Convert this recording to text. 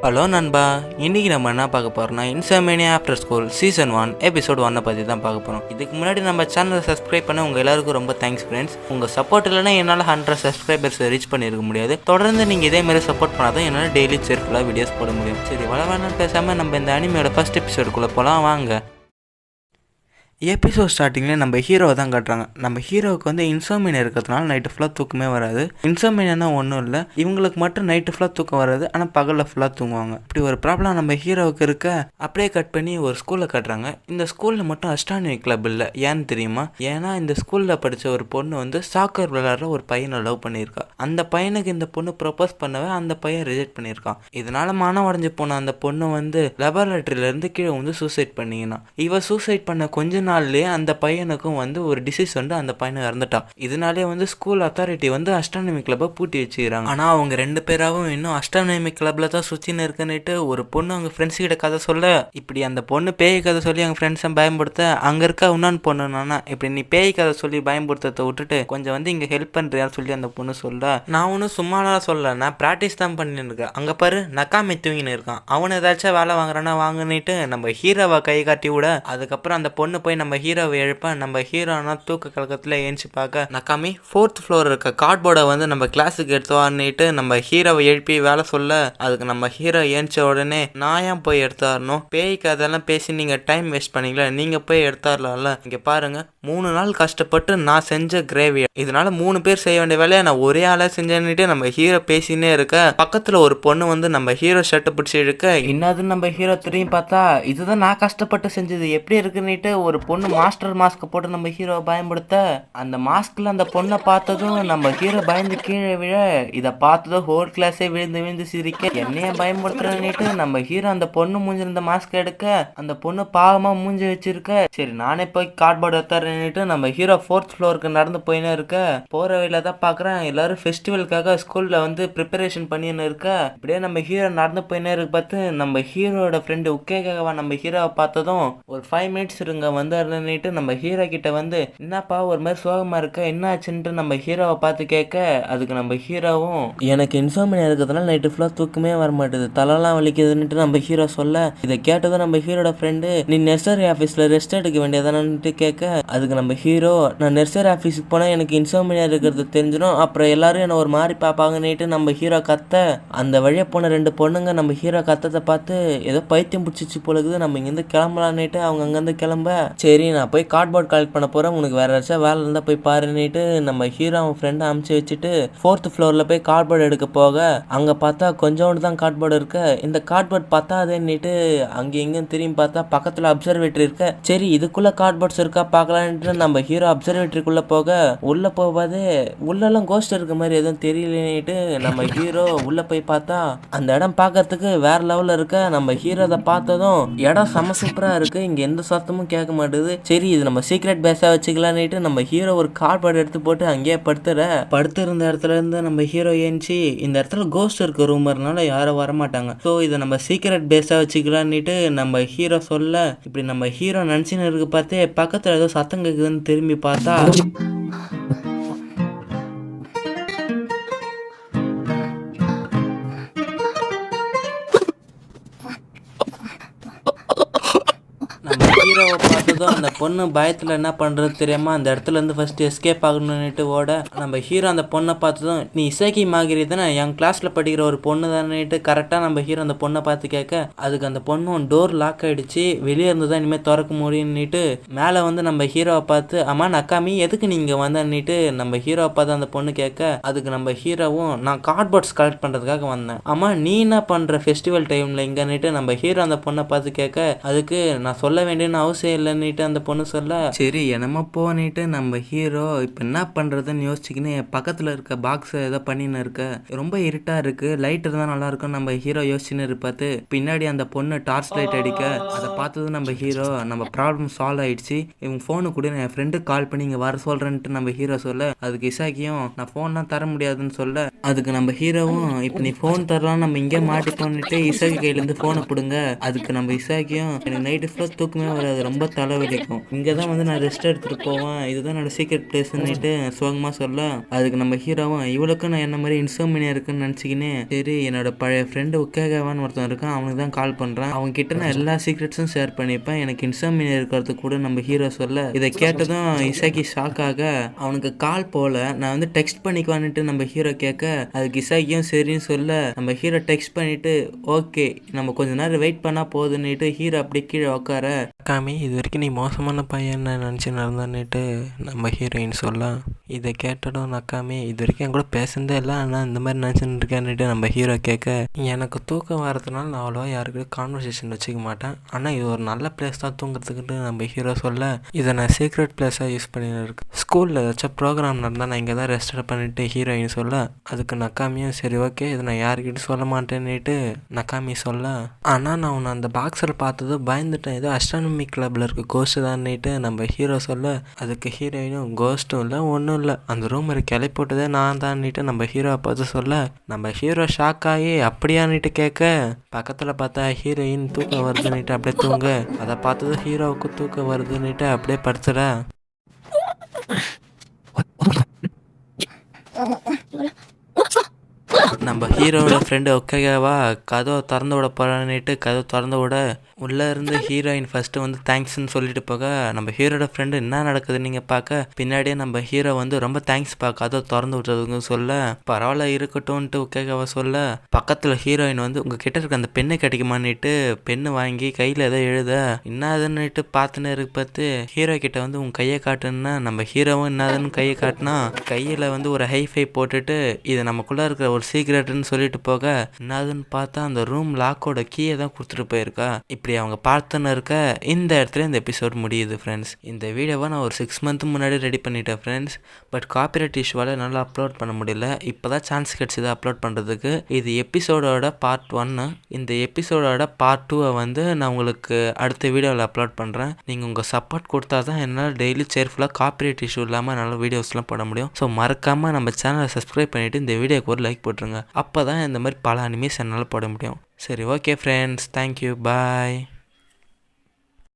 Hello நண்பா, இன்றைக்கி நம்ம என்ன பார்க்க போகிறோம்னா insomnia after school season 1 episode 1 பற்றி தான் பார்க்க போகிறோம். இதுக்கு முன்னாடி நம்ம சேனலை சப்ஸ்கிரைப் பண்ண உங்கள் எல்லாருக்கும் ரொம்ப தேங்க்ஸ் ஃப்ரெண்ட்ஸ். உங்கள் சப்போர்ட் இல்லைனா என்னால் 100 சப்ஸ்கிரைபர்ஸ் ரீச் பண்ணியிருக்க முடியாது. தொடர்ந்து நீங்கள் இதேமாதிரி சப்போர்ட் பண்ணால் தான் என்னால் டெய்லி சேர்ஃபுல்லாக வீடியோஸ் போட முடியும். சரி, வளவான பேசாமல் நம்ம இந்த அனிமையோட ஃபர்ஸ்ட் எபிசோடுக்குள்ளே போகலாம் வாங்க. எபிசோட் ஸ்டார்டிங்கில் நம்ம ஹீரோவை தான் காட்டுறாங்க. நம்ம ஹீரோவுக்கு வந்து இன்சோமினியா இருக்கிறதுனால நைட்டு ஃபுல்லாக தூக்கமே வராது. இன்சோமினியானா ஒன்றும் இல்லை, இவங்களுக்கு மட்டும் நைட்டு ஃபுல்லாக தூக்கம் வராது, ஆனால் பகலில் ஃபுல்லாக தூங்குவாங்க. இப்படி ஒரு ப்ராப்ளம் நம்ம ஹீரோவுக்கு இருக்க அப்படியே கட் பண்ணி ஒரு ஸ்கூலில் காட்டுறாங்க. இந்த ஸ்கூலில் மட்டும் அஸ்ட்ரானமி கிளப் இல்லை. ஏன்னு தெரியுமா? ஏன்னா இந்த ஸ்கூலில் படித்த ஒரு பொண்ணு வந்து சாக்கர் விளையாடுற ஒரு பையனை லவ் பண்ணியிருக்கா. அந்த பையனுக்கு இந்த பொண்ணு ப்ரொபோஸ் பண்ணவே அந்த பையன் ரிஜெக்ட் பண்ணியிருக்கான். இதனால மனம் உடஞ்சி போன அந்த பொண்ணு வந்து லெபார்டரியிலேருந்து கீழே வந்து சூசைட் பண்ணிங்கன்னா, இவ சூசைட் பண்ண கொஞ்ச நாள்லயே அந்த பையனுக்கும் வந்து ஒரு டிசீஸ் வந்து அந்த பையனை இறந்துட்டான். இதனாலே வந்து ஸ்கூல் அத்தாரிட்டி வந்து அஸ்ட்ரானமி கிளப்பை பூட்டி வச்சுக்கிறாங்க. ஆனால் அவங்க ரெண்டு பேராவும் இன்னும் அஸ்ட்ரானமி கிளப்ல தான் சுற்றின்னு இருக்குன்னுட்டு ஒரு பொண்ணு அவங்க ஃப்ரெண்ட்ஸ் கிட்ட கதை சொல்ல, இப்படி அந்த பொண்ணு பேய் கதை சொல்லி அவங்க ஃப்ரெண்ட்ஸை பயன்படுத்த, அங்கே இருக்க இன்னொன்று பொண்ணு நானா இப்படி நீ பேய் கதை சொல்லி பயன்படுத்துறதை விட்டுட்டு கொஞ்சம் வந்து இங்கே ஹெல்ப் பண்ணுறியான்னு சொல்லி அந்த பொண்ணு சொல்ல, நான் ஒன்றும் சும்மாலாம் சொல்ல, நான் ப்ராக்டிஸ் தான் பண்ணின்னு இருக்கேன். அங்கே பாரு நக்காமி தூங்கின்னு இருக்கான், அவனை ஏதாச்சும் வேலை வாங்குறானா வாங்கினிட்டு நம்ம ஹீரோவை கை காட்டி விட, அதுக்கப்புறம் அந்த பொண்ணு போய் நம்ம ஹீரோவை எழுப்ப, நம்ம ஹீரோனா தூக்க கலக்கத்தில் ஏஞ்சி பார்க்க நக்காமி 4th ஃப்ளோர் இருக்க கார்ட்போர்டை வந்து நம்ம கிளாஸுக்கு எடுத்து வாங்கிட்டு நம்ம ஹீரோவை எழுப்பி வேலை சொல்ல, அதுக்கு நம்ம ஹீரோ ஏஞ்ச உடனே நான் ஏன் போய் எடுத்தாரணும், பேய்க்கு அதெல்லாம் பேசி நீங்கள் டைம் வேஸ்ட் பண்ணீங்களா, நீங்கள் போய் எடுத்தாரலாம்ல, இங்கே பாருங்க 3 நாள் கஷ்டப்பட்டு நான் செஞ்ச கிரேவி, இதனால 3 பேர் செய்ய வேண்டிய வேலையை நான் ஒரே ஆளாக செஞ்சேன்னுட்டு நம்ம ஹீரோ பேசினே இருக்க, பக்கத்தில் ஒரு பொண்ணு வந்து நம்ம ஹீரோ ஷர்ட்டை பிடிச்சி இழுக்க, என்னது நம்ம ஹீரோ திரும்பி பார்த்தா இதுதான் நான் கஷ்டப்பட்டு செஞ்சது எப்படி இருக்குன்னுட்டு ஒரு பொண்ணு மாஸ்டர் மாஸ்க் போட்டு நம்ம ஹீரோவை பயன்படுத்த, அந்த மாஸ்க்ல அந்த பொண்ணை பார்த்ததும் நம்ம ஹீரோ பயந்து கீழே விழ, இதை பார்த்ததும் ஹோல் கிளாஸே விழுந்து விழுந்து சிரிக்க, என்னைய பயன்படுத்துறேன்னுட்டு நம்ம ஹீரோ அந்த பொண்ணு மூஞ்சிருந்த மாஸ்க் எடுக்க, அந்த பொண்ணு பாவமா மூஞ்சி வச்சிருக்க, சரி நானே போய் கார்ட்போர்டு எடுத்தாருன்னுட்டு நம்ம ஹீரோ 4th ஃப்ளோருக்கு நடந்து போயினே இருக்க, போற வழியில தான் பாக்குறேன் எல்லாரும் ஃபெஸ்டிவலுக்காக ஸ்கூல்ல வந்து ப்ரிப்பரேஷன் பண்ணின்னு இருக்க, இப்படியே நம்ம ஹீரோ நடந்து போயினே இருக்கு. பார்த்து நம்ம ஹீரோட ஃப்ரெண்டு உக்கேகாவா நம்ம ஹீரோவை பார்த்ததும் ஒரு 5 மினிட்ஸ் இருங்க வந்தாருன்னுட்டு நம்ம ஹீரோ கிட்ட வந்து, என்னப்பா ஒரு மாதிரி சோகமா இருக்க என்ன ஆச்சுன்ட்டு நம்ம ஹீரோவை பார்த்து கேட்க, அதுக்கு நம்ம ஹீரோவும் எனக்கு இன்சோமினியா இருக்கிறதுனால நைட்டு ஃபுல்லாக தூக்கமே வர மாட்டேது, தலைலாம் வலிக்குதுன்னுட்டு நம்ம ஹீரோ சொல்ல, இதை கேட்டதும் நம்ம ஹீரோட ஃப்ரெண்டு நீ நர்சரி ஆஃபீஸில் ரெஸ்ட் எடுக்க வேண்டியதானு கேட்க, அதுக்கு நம்ம ஹீரோ நான் நர்சரி ஆஃபீஸுக்கு போனால் எனக்கு இன்சோமினியா இருக்கிறது தெரிஞ்சிடும், அப்புறம் எல்லாரும் என்ன ஒரு மாதிரி பார்ப்பாங்கன்னுட்டு நம்ம ஹீரோ கத்த, அந்த வழியாக போன 2 பொண்ணுங்க நம்ம ஹீரோ கத்தத்தை பார்த்து ஏதோ பைத்தியம் பிடிச்சிச்சு போலக்குது, நம்ம இங்கேருந்து கிளம்பலான்னுட்டு அவங்க அங்கேருந்து கிளம்ப, சரி நான் போய் கார்ட்போர்ட் கலெக்ட் பண்ண போகிறேன், உனக்கு வேறு ஏதாச்சும் வேலை இருந்தால் போய் பாருன்னுட்டு நம்ம ஹீரோ அவன் ஃப்ரெண்டை அமுச்சு வச்சுட்டு 4th ஃப்ளோரில் போய் கார்ட்போர்டு எடுக்க போக, அங்கே பார்த்தா கொஞ்சோண்டு தான் கார்ட்போர்டு இருக்க, இந்த கார்ட்போர்ட் பார்த்தா அதேன்னுட்டு அங்கே இங்கேயும் திரும்பி பார்த்தா பக்கத்தில் அப்சர்வேட்டரி இருக்க, சரி இதுக்குள்ளே கார்ட்போர்ட்ஸ் இருக்கா பார்க்கலான்ட்டு நம்ம ஹீரோ அப்சர்வேட்டரிக்குள்ளே போக, உள்ளே போகாது உள்ளெல்லாம் கோஸ்ட் இருக்க மாதிரி எதுவும் தெரியலன்னுட்டு நம்ம ஹீரோ உள்ளே போய் பார்த்தா அந்த இடம் பார்க்கறதுக்கு வேற லெவலில் இருக்க, நம்ம ஹீரோ அதை பார்த்ததும் இடம் செம சூப்பராக இருக்கு, இங்கே எந்த சத்தமும் கேட்க மாட்டேது, சரி இது நம்ம சீக்ரெட் பேஸாக வச்சுக்கலான்னுட்டு நம்ம ஹீரோ ஒரு கார்ட்போர்டு எடுத்து போட்டு அங்கேயே படுத்திருந்த இடத்துல இருந்து நம்ம ஹீரோ ஏஞ்சி, இந்த இடத்துல கோஸ்ட் இருக்க ரூமர்னால யாரும் வரமாட்டாங்க, ஸோ இதை நம்ம சீக்ரெட் பேஸாக வச்சுக்கலான்னுட்டு நம்ம ஹீரோ சொல்ல, இப்படி நம்ம ஹீரோ நினச்சின்னு இருக்கு பார்த்தே பக்கத்தில் ஏதோ சத்தம் கேட்குதுன்னு திரும்பி பார்த்தா நம்ம ஹீரோவை பார்த்ததும் அந்த பொண்ணு பயத்தில் என்ன பண்ணுறது தெரியாமல் அந்த இடத்துல இருந்து ஃபர்ஸ்ட் எஸ்கேப் ஆகணும்னுட்டு ஓட, நம்ம ஹீரோ அந்த பொண்ணை பார்த்ததும் நீ இசைக்கி மாகிரி தானே என் கிளாஸில் படிக்கிற ஒரு பொண்ணு தானேட்டு கரெக்டாக நம்ம ஹீரோ அந்த பொண்ணை பார்த்து கேட்க, அதுக்கு அந்த பொண்ணும் டோர் லாக் ஆகிடுச்சு வெளியே இருந்து தான் இனிமேல் திறக்க முடியும்னுட்டு மேலே வந்து நம்ம ஹீரோவை பார்த்து, அம்மா நக்காமி எதுக்கு நீங்கள் வந்தன்னுட்டு நம்ம ஹீரோவை பார்த்து அந்த பொண்ணு கேட்க, அதுக்கு நம்ம ஹீரோவும் நான் கார்ட்போர்ட்ஸ் கலெக்ட் பண்ணுறதுக்காக வந்தேன், அம்மா நீ என்ன பண்ணுற ஃபெஸ்டிவல் டைமில் இங்கன்னுட்டு நம்ம ஹீரோ அந்த பொண்ணை பார்த்து கேட்க, அதுக்கு நான் சொல்ல வேண்டியன்னு அவசியம் இல்லைன்னுட்டு அந்த பொண்ணு சொல்ல, சரி என்னமோ போனிட்டு நம்ம ஹீரோ இப்போ என்ன பண்ணுறதுன்னு யோசிச்சுக்கின்னு பக்கத்தில் இருக்க பாக்ஸை ஏதோ பண்ணின்னு இருக்க, ரொம்ப இருட்டாக இருக்குது லைட் இருந்தால் நல்லா இருக்கும் நம்ம ஹீரோ யோசிச்சுன்னு இருப்பாத்து, பின்னாடி அந்த பொண்ணு டார்ச் லைட் அடிக்க, அதை பார்த்தது நம்ம ஹீரோ நம்ம ப்ராப்ளம் சால்வ் ஆயிடுச்சு, இவங்க ஃபோனு கூட என் ஃப்ரெண்டுக்கு கால் பண்ணி இங்கே வர சொல்கிறேன்ட்டு நம்ம ஹீரோ சொல்ல, அதுக்கு இசாக்கியும் நான் ஃபோன்லாம் தர முடியாதுன்னு சொல்ல, அதுக்கு நம்ம ஹீரோவும் இப்போ நீ ஃபோன் தரலாம் நம்ம இங்கே மாட்டிப்போன்னுட்டு இசாக்கி கையிலேருந்து ஃபோனை பிடுங்க, அதுக்கு நம்ம இசாக்கியும் எனக்கு நைட்டு ஃபுல்லாக தூக்கமே வராது ரொம்ப தலைவலிக்கும், இருக்கும். இங்கே தான் வந்து நான் ரெஸ்ட் எடுத்துகிட்டு போவேன், இதுதான் என்னோட சீக்ரெட் பிளேஸ்ன்னுட்டு சோகமாக சொல்ல, அதுக்கு நம்ம ஹீரோவும் இவளுக்கும் நான் என்ன மாதிரி இன்சோமினியா இருக்குன்னு நினச்சிக்கின்னு சரி என்னோட பழைய ஃப்ரெண்டு உக்கேகவான்னு ஒருத்தன் இருக்கான், அவனுக்கு தான் கால் பண்ணுறான், அவங்க கிட்ட நான் எல்லா சீக்ரெட்ஸும் ஷேர் பண்ணிப்பேன், எனக்கு இன்சோமினியா இருக்கிறது கூட நம்ம ஹீரோ சொல்ல, இதை கேட்டதும் இசாக்கி ஷாக் ஆக அவனுக்கு கால் போல நான் வந்து டெக்ஸ்ட் பண்ணிக்குவான்ட்டு நம்ம ஹீரோ கேட்க, அதுக்கு இசாக்கியும் சரின்னு சொல்ல நம்ம ஹீரோ டெக்ஸ்ட் பண்ணிட்டு ஓகே நம்ம கொஞ்ச நேரம் வெயிட் பண்ணா போதுன்னுட்டு ஹீரோ அப்படியே கீழே உட்கார, அக்காமி இது வரைக்கும் நீ மோசமான பையன் நினச்சி நடந்தான்னுட்டு நம்ம ஹீரோயின் சொல்ல, இதை கேட்டதும் நக்காமி இது வரைக்கும் என் கூட பேசுனதே இல்லை, ஆனால் இந்த மாதிரி நினச்சின்னு இருக்கேன்னுட்டு நம்ம ஹீரோ கேட்க, எனக்கு தூக்கம் வரதுனால நான் அவ்வளோவா யாருக்கிட்ட கான்வர்சேஷன் வச்சுக்க மாட்டேன், ஆனால் இது ஒரு நல்ல பிளேஸ் தான் தூங்குறதுக்குன்னு நம்ம ஹீரோ சொல்ல, இதை நான் சீக்ரெட் பிளேஸாக யூஸ் பண்ணின்னு இருக்கேன், ஸ்கூலில் ஏதாச்சும் ப்ரோக்ராம் நடந்தால் நான் இங்கே தான் ரெஸ்ட் பண்ணிட்டு ஹீரோயின் சொல்ல, அதுக்கு நக்காமியும் சரி ஓகே இதை நான் யாருக்கிட்ட சொல்ல மாட்டேன்னுட்டு நக்காமி சொல்ல, ஆனால் நான் உன்னை அந்த பாக்ஸில் பார்த்தது பயந்துட்டேன், ஏதோ அஸ்ட்ரானமி கிளப்பில் இருக்க கோஸ்ட்டு தான்னுட்டு நம்ம ஹீரோ சொல்ல, அதுக்கு ஹீரோயினும் கோஸ்ட்டும் இல்லை ஒன்றும் இல்லை அந்த ரூமரை கிளப்பி போட்டதே நான் தான்னுட்டு நம்ம ஹீரோவை பார்த்து சொல்ல, நம்ம ஹீரோ ஷாக் ஆகி அப்படியான்னுட்டு கேட்க, பக்கத்தில் பார்த்தா ஹீரோயின் தூக்கம் வருதுன்னுட்டு அப்படியே தூங்க, அதை பார்த்தது ஹீரோவுக்கு தூக்கம் வருதுன்னுட்டு அப்படியே படுத்துட, நம்ம ஹீரோவோட ஃப்ரெண்டு ஒக்கேவா கதவை திறந்து விட போகிறான்னுட்டு கதவை திறந்து விட உள்ளே இருந்து ஹீரோயின் ஃபஸ்ட்டு வந்து தேங்க்ஸ்ன்னு சொல்லிட்டு போக, நம்ம ஹீரோட ஃப்ரெண்டு என்ன நடக்குது நீங்கள் பார்க்க பின்னாடியே நம்ம ஹீரோ வந்து ரொம்ப தேங்க்ஸ்ப்பா கதவை திறந்து விட்றதுன்னு சொல்ல, பரவாயில்ல இருக்கட்டும்ன்ட்டு ஒக்கேவா சொல்ல, பக்கத்தில் ஹீரோயின் வந்து உங்கள் கிட்ட இருக்க அந்த பெண்ணை கிடைக்குமான்னுட்டு பெண்ணு வாங்கி கையில் ஏதோ எழுத, என்னதுன்னுட்டு பார்த்துன்னு இருக்கு பார்த்து ஹீரோ கிட்ட வந்து உங்கள் கையை காட்டுன்னா நம்ம ஹீரோவும் என்னதுன்னு கையை காட்டினா கையில் வந்து ஒரு ஹைஃபை போட்டுட்டு இது நமக்குள்ளே இருக்கிற ஒரு சீக்ரெட்னு சொல்லிட்டு போக, என்னதுன்னு பார்த்தா அந்த ரூம் லாக்கோட கீயை தான் கொடுத்துட்டு போயிருக்கா, இப்படி அவங்க பார்த்துன்னு இருக்க இந்த இடத்துல இந்த எபிசோட் முடியுது ஃப்ரெண்ட்ஸ். இந்த வீடியோவை நான் ஒரு 6 months முன்னாடி ரெடி பண்ணிட்டேன் ஃப்ரெண்ட்ஸ், பட் காப்பிரைட் இஷ்யூவால் என்னால் அப்லோட் பண்ண முடியல, இப்போ தான் சான்ஸ் கிடச்சிது அப்லோட் பண்ணுறதுக்கு. இது எபிசோடோட பார்ட் 1, இந்த எபிசோடோட பார்ட் 2 வந்து நான் உங்களுக்கு அடுத்த வீடியோவில் அப்லோட் பண்ணுறேன். நீங்கள் உங்கள் சப்போர்ட் கொடுத்தா தான் என்னால் டெய்லி சேர்ஃபுல்லாக காப்பிரைட் இஷ்யூ இல்லாமல் என்னால் வீடியோஸ்லாம் போட முடியும். ஸோ மறக்காமல் நம்ம சேனலை சப்ஸ்கிரைப் பண்ணிவிட்டு இந்த வீடியோக்கு ஒரு லைக் போட்டுருங்க, அப்போ தான் இந்த மாதிரி பல அனிமேஸ் என்னால் போட முடியும். சரி ஓகே ஃப்ரெண்ட்ஸ், தேங்க்யூ, பாய்.